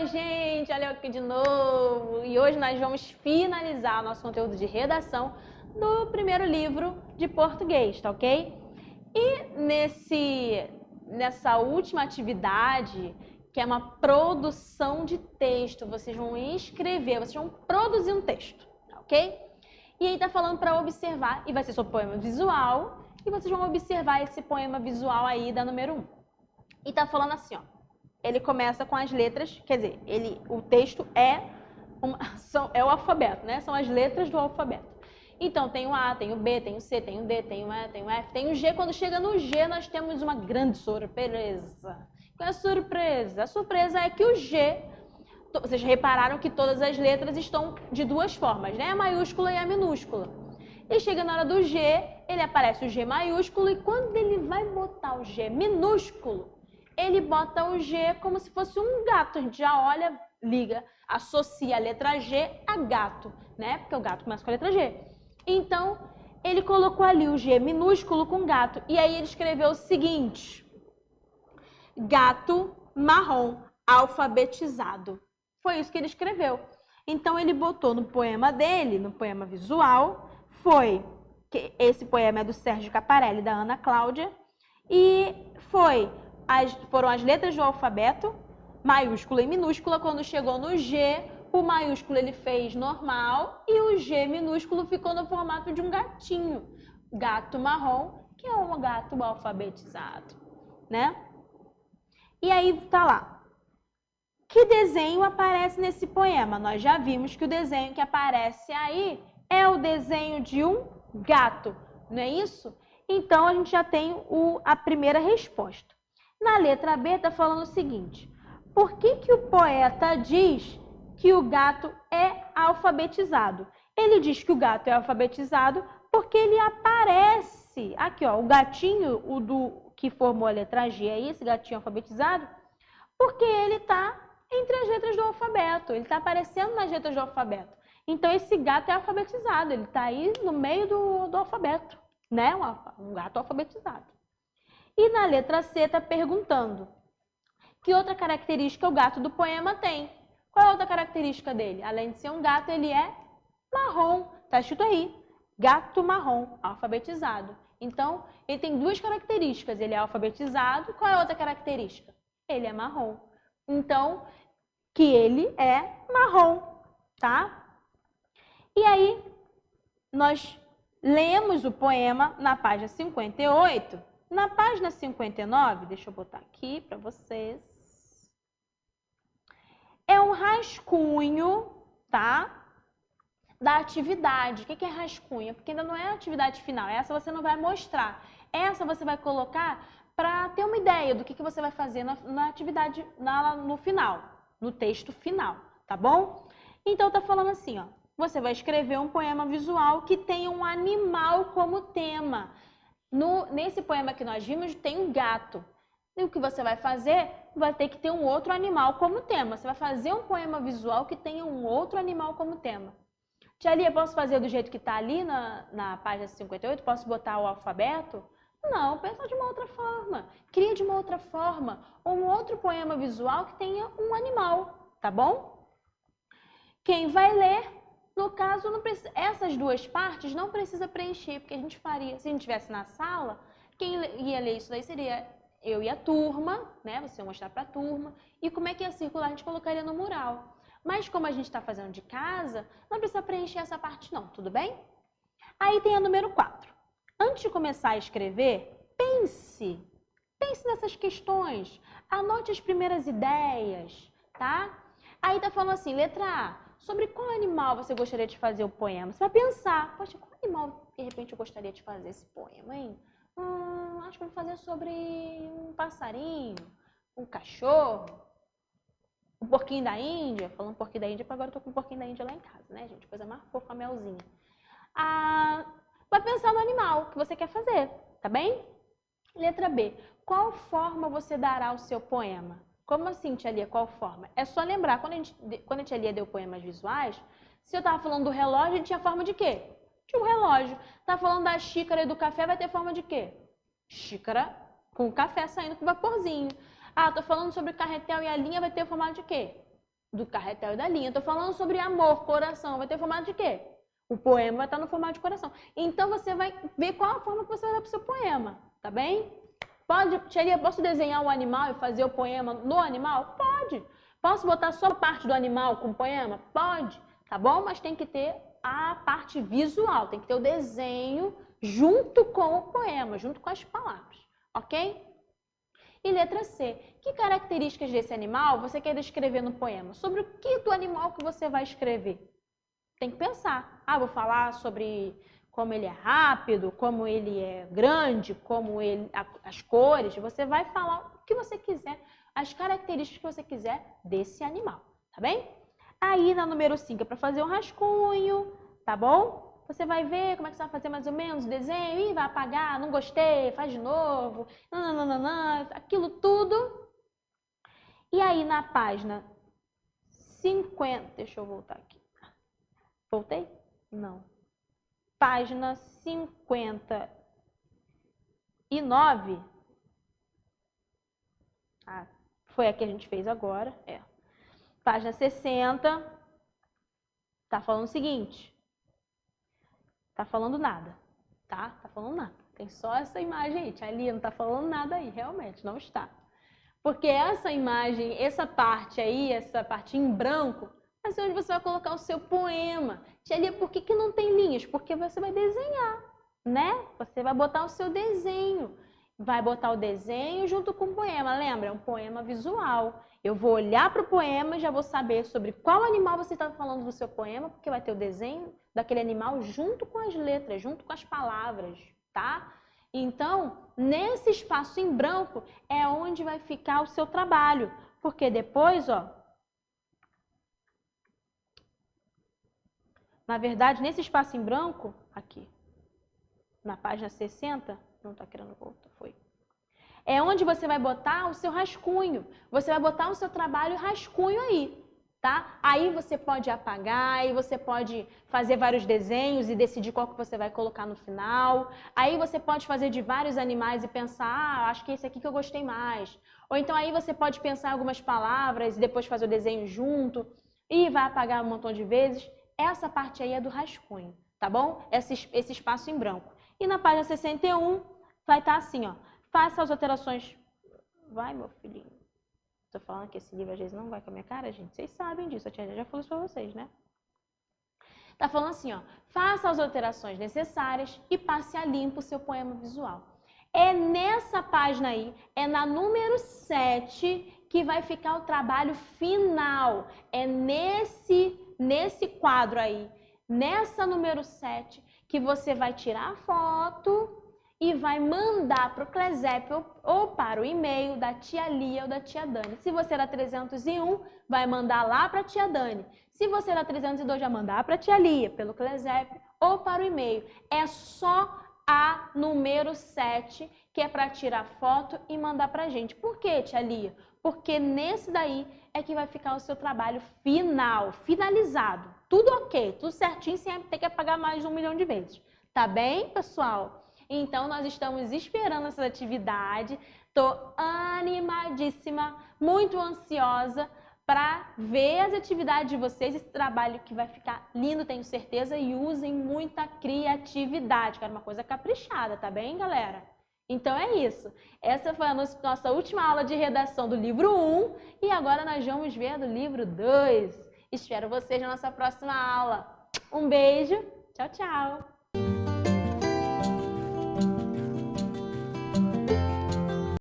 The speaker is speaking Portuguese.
gente! Olha eu aqui de novo! E hoje nós vamos finalizar nosso conteúdo de redação do primeiro livro de português, tá ok? E nessa última atividade, que é uma produção de texto, vocês vão escrever, vocês vão produzir um texto, tá ok? E aí tá falando para observar, e vai ser sobre poema visual, e vocês vão observar esse poema visual aí da número 1. E tá falando assim, ó. Ele começa com as letras, quer dizer, o texto é o alfabeto, né? São as letras do alfabeto. Então, tem o A, tem o B, tem o C, tem o D, tem o E, tem o F, tem o G. Quando chega no G, nós temos uma grande surpresa. Qual é a surpresa? A surpresa é que o G, vocês repararam que todas as letras estão de duas formas, né? A maiúscula e a minúscula. E chega na hora do G, ele aparece o G maiúsculo, e quando ele vai botar o G minúsculo, ele bota o G como se fosse um gato. A gente já olha, liga, associa a letra G a gato, né? Porque o gato começa com a letra G. Então, ele colocou ali o G minúsculo com gato. E aí ele escreveu o seguinte: gato marrom alfabetizado. Foi isso que ele escreveu. Então, ele botou no poema dele, no poema visual, esse poema é do Sérgio Caparelli, da Ana Cláudia, e foram as letras do alfabeto, maiúscula e minúscula. Quando chegou no G, o maiúsculo ele fez normal e o G minúsculo ficou no formato de um gatinho. Gato marrom, que é um gato alfabetizado, né? E aí tá lá. Que desenho aparece nesse poema? Nós já vimos que o desenho que aparece aí é o desenho de um gato, não é isso? Então, a gente já tem a primeira resposta. Na letra B está falando o seguinte: por que o poeta diz que o gato é alfabetizado? Ele diz que o gato é alfabetizado porque ele aparece, aqui ó, o gatinho, que formou a letra G aí, esse gatinho alfabetizado, porque ele está entre as letras do alfabeto, ele está aparecendo nas letras do alfabeto. Então, esse gato é alfabetizado, ele está aí no meio do alfabeto, né? Um gato alfabetizado. E na letra C está perguntando: que outra característica o gato do poema tem? Qual é a outra característica dele? Além de ser um gato, ele é marrom. Está escrito aí, gato marrom, alfabetizado. Então, ele tem duas características. Ele é alfabetizado. Qual é a outra característica? Ele é marrom. Então, que ele é marrom, tá? E aí, nós lemos o poema na página 58. Na página 59, deixa eu botar aqui para vocês, é um rascunho, tá? Da atividade. O que é rascunho? Porque ainda não é a atividade final. Essa você não vai mostrar. Essa você vai colocar para ter uma ideia do que você vai fazer na atividade, no final, no texto final, tá bom? Então, tá falando assim, ó. Você vai escrever um poema visual que tenha um animal como tema. Nesse poema que nós vimos, tem um gato. E o que você vai fazer? Vai ter que ter um outro animal como tema. Você vai fazer um poema visual que tenha um outro animal como tema. Tia Lia, posso fazer do jeito que está ali na página 58? Posso botar o alfabeto? Não, pensa de uma outra forma. Cria de uma outra forma. Ou um outro poema visual que tenha um animal, tá bom? Quem vai ler, no caso, não precisa, essas duas partes não precisa preencher, porque a gente faria, se a gente estivesse na sala, quem ia ler isso daí seria eu e a turma, né? Você ia mostrar para a turma. E como é que ia circular? A gente colocaria no mural. Mas como a gente está fazendo de casa, não precisa preencher essa parte não, tudo bem? Aí tem a número 4. Antes de começar a escrever, pense nessas questões, anote as primeiras ideias, tá? Aí tá falando assim, letra A. Sobre qual animal você gostaria de fazer o poema? Você vai pensar, poxa, qual animal de repente eu gostaria de fazer esse poema, hein? Acho que eu vou fazer sobre um passarinho, um cachorro, um porquinho da Índia. Falando porquinho da Índia, porque agora eu tô com um porquinho da Índia lá em casa, né, gente? Coisa mais fofa, melzinha. Vai pensar no animal que você quer fazer, tá bem? Letra B. Qual forma você dará ao seu poema? Como assim, tia Lia, qual forma? É só lembrar, quando a tia Lia deu poemas visuais, se eu estava falando do relógio, ele tinha forma de quê? De um relógio. Tá falando da xícara e do café, vai ter forma de quê? Xícara com café saindo com vaporzinho. Tô falando sobre o carretel e a linha, vai ter formato de quê? do carretel e da linha. Estou falando sobre amor, coração. Vai ter formato de quê? O poema vai estar no formato de coração. Então, você vai ver qual a forma que você vai dar para o seu poema, tá bem? Tia Lia, posso desenhar o animal e fazer o poema no animal? Pode. Posso botar só a parte do animal com o poema? Pode, tá bom? Mas tem que ter a parte visual, tem que ter o desenho junto com o poema, junto com as palavras, ok? E letra C. Que características desse animal você quer descrever no poema? Sobre o que do animal que você vai escrever? Tem que pensar. Ah, vou falar sobre como ele é rápido, como ele é grande, como ele, as cores. Você vai falar o que você quiser, as características que você quiser desse animal, tá bem? Aí na número 5 é para fazer um rascunho, tá bom? Você vai ver como é que você vai fazer mais ou menos o desenho, e vai apagar, não gostei, faz de novo, aquilo tudo. E aí na página 50, deixa eu voltar aqui. Voltei? Não. Página 59. Ah, foi a que a gente fez agora. Página 60. Tá falando o seguinte. Tá falando nada. Tá? Tá falando nada. Tem só essa imagem aí. Tia Lia não tá falando nada aí. Realmente, não está. Porque essa imagem, essa parte aí, essa parte em branco, vai ser onde você vai colocar o seu poema. Tia Lia, por que não tem linhas? Porque você vai desenhar, né? Você vai botar o seu desenho. Vai botar o desenho junto com o poema. Lembra? É um poema visual. Eu vou olhar para o poema e já vou saber sobre qual animal você está falando no seu poema, porque vai ter o desenho daquele animal junto com as letras, junto com as palavras, tá? Então, nesse espaço em branco é onde vai ficar o seu trabalho. Porque depois, ó, na verdade, nesse espaço em branco, aqui, na página 60, não está querendo voltar, foi. É onde você vai botar o seu rascunho. Você vai botar o seu trabalho rascunho aí, tá? Aí você pode apagar, aí você pode fazer vários desenhos e decidir qual que você vai colocar no final. Aí você pode fazer de vários animais e pensar, ah, acho que esse aqui que eu gostei mais. Ou então aí você pode pensar algumas palavras e depois fazer o desenho junto e vai apagar um montão de vezes. Essa parte aí é do rascunho, tá bom? Esse espaço em branco. E na página 61 vai estar assim, ó. Faça as alterações. Vai, meu filhinho. Tô falando que esse livro às vezes não vai com a minha cara, gente. Vocês sabem disso. A tia já falou isso pra vocês, né? Tá falando assim, ó. Faça as alterações necessárias e passe a limpo o seu poema visual. É nessa página aí, é na número 7, que vai ficar o trabalho final. É nesse quadro aí, nessa número 7, que você vai tirar a foto e vai mandar para o Clesep ou para o e-mail da tia Lia ou da tia Dani. Se você era 301, vai mandar lá para a tia Dani. Se você era 302, vai mandar para a tia Lia, pelo Clesep ou para o e-mail. É só a número 7, que é para tirar foto e mandar para a gente. Por quê, tia Lia? Porque nesse daí é que vai ficar o seu trabalho final, finalizado. Tudo ok, tudo certinho, sem ter que apagar mais de 1 milhão de vezes. Tá bem, pessoal? Então, nós estamos esperando essa atividade. Estou animadíssima, muito ansiosa para ver as atividades de vocês. Esse trabalho que vai ficar lindo, tenho certeza. E usem muita criatividade. Quero uma coisa caprichada, tá bem, galera? Então é isso. Essa foi a nossa última aula de redação do livro 1. E agora nós vamos ver do livro 2. Espero vocês na nossa próxima aula. Um beijo. Tchau, tchau.